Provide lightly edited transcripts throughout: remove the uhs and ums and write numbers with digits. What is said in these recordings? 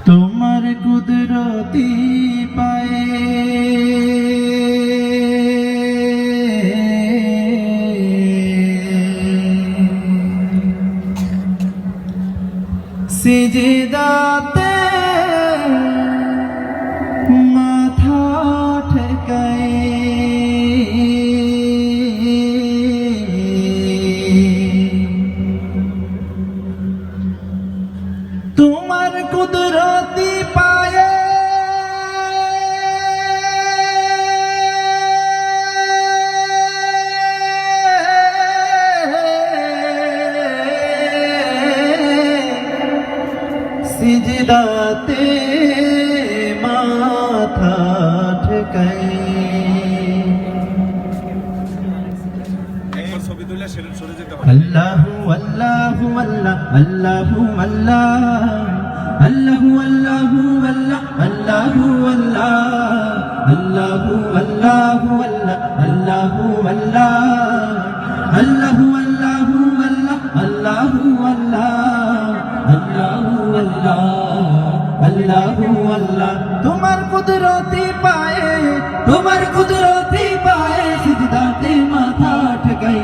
তোমার কুদরতি পায়ে সিজদাতে মাথা ঠেকাই তোমার কুদরতি পায়ে সিজদাতে মাথা ঠেকাই আল্লাহু আল্লাহু আল্লাহ আল্লাহু আল্লাহ আল্লাহু আল্লাহু আল্লাহ আল্লাহু আল্লাহ আল্লাহু আল্লাহু আল্লাহ আল্লাহু আল্লাহ আল্লাহু আল্লাহু আল্লাহ আল্লাহু আল্লাহ আল্লাহু আল্লাহ আল্লাহু আল্লাহ তোমার কুদরতি পায়ে সিজদাতে মাথা ঠেকাই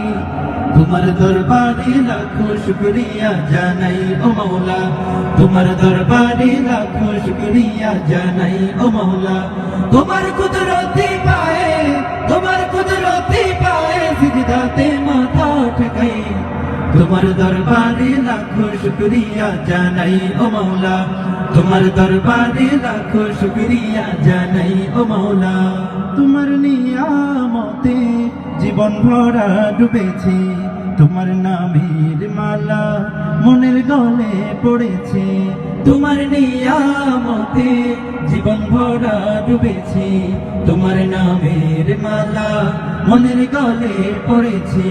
তোমার দরবারে লাখো শুকরিয়া জানাই ও মাওলা তোমার দরবারে লাখো শুকরিয়া জানাই ও মাওলা তোমার কুদরতি পায়ে সিজদাতে মাথা ঠেকাই তোমার দরবারে লাখো শুকরিয়া জানাই ও মাওলা তোমার দরবারে লাখো শুকরিয়া জানাই ও মাওলা তোমার নিয়ামতে জীবন ভরা ডুবেছে তোমার নামের মালা মনের গলে পড়েছে তোমার নিয়ামতে জীবন ভরা ডুবেছে তোমার নামের মালা মনের গলে পড়েছে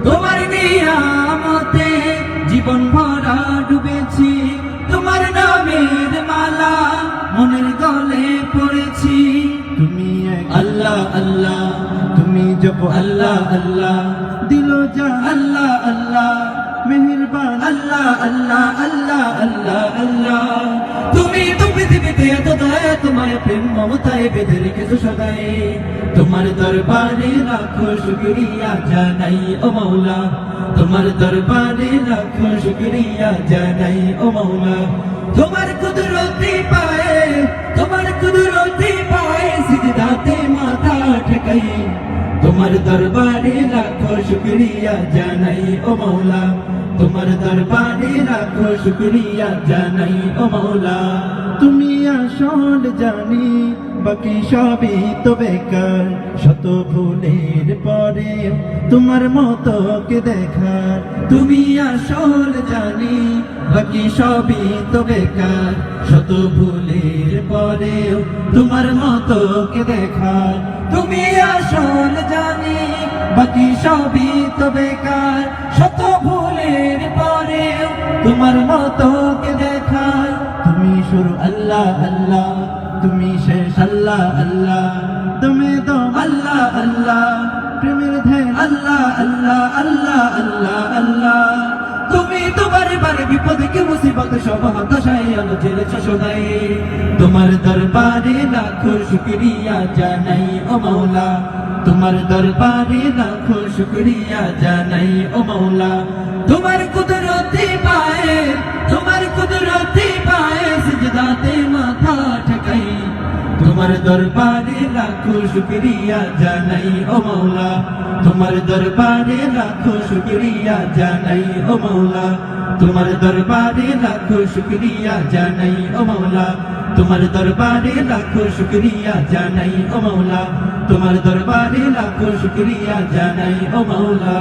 তোমার নিয়ামতে জীবন ভরা ডুবেছে তোমার নামের মালা মনের গলে পড়েছি তুমি আল্লাহ আল্লাহ তুমি জপ আল্লাহ আল্লাহ দিল যা আল্লাহ আল্লাহ মেহেরবান আল্লাহ আল্লাহ আল্লাহ আল্লাহ আল্লাহ তুমি তো পৃথিবীতে এত দয়া তোমার প্রেম মমতায় বেঁধে রেখেছো সদাই তোমার দরবারে লাখো শুকরিয়া জানাই ও মাওলা তোমার দরবারে লাখো শুকরিয়া জানাই ও মাওলা তোমার কুদরতি পায়ে সিজদাতে মাথা ঠেকাই তোমার দরবারে লাখো শুকরিয়া জানাই ও মাওলা তোমার দরবারে লাখো শুকরিয়া জানাই ও মাওলা তুমি আসল জানি বাকি সবই তো বেকার শত ভুলের পরে তোমার মতো কে দেখার তুমি আসল জানি বাকি সবই তো বেকার শত ভুলের পরে তোমার মতো কে দেখার তুমি আসল জানি বাকি সবই তো বেকার শত ভুলের পরে তোমার মতো কে দেখার তুমি শুরু আল্লাহ আল্লাহ তুমি শেষ আল্লাহ আল্লাহ তুমি তো আল্লাহ আল্লাহ প্রেমের ধ্যান আল্লাহ আল্লাহ আল্লাহ আল্লাহ আল্লাহ তুমি তো বারে বারে বিপদে কি মুসিবত সব হতাশায় আলো জ্বেলেছ সদাই তোমার দরবারে লাখো শুকরিয়া জানাই ও মাওলা তোমার দরবারে লাখো শুকরিয়া জানাই ও মাওলা তোমার কুদরতি পায়ে সিজদাতে মাথা ঠেকাই তোমার দরবারে লাখো শুকরিয়া জানাই ও মাওলা তোমার দরবারে লাখো শুকরিয়া জানাই ও মাওলা তোমার দরবারে লাখো শুকরিয়া জানাই ও মাওলা তোমার দরবারে লাখো শুকরিয়া জানাই ও মাওলা তোমার দরবারে লাখো শুকরিয়া জানাই ও মাওলা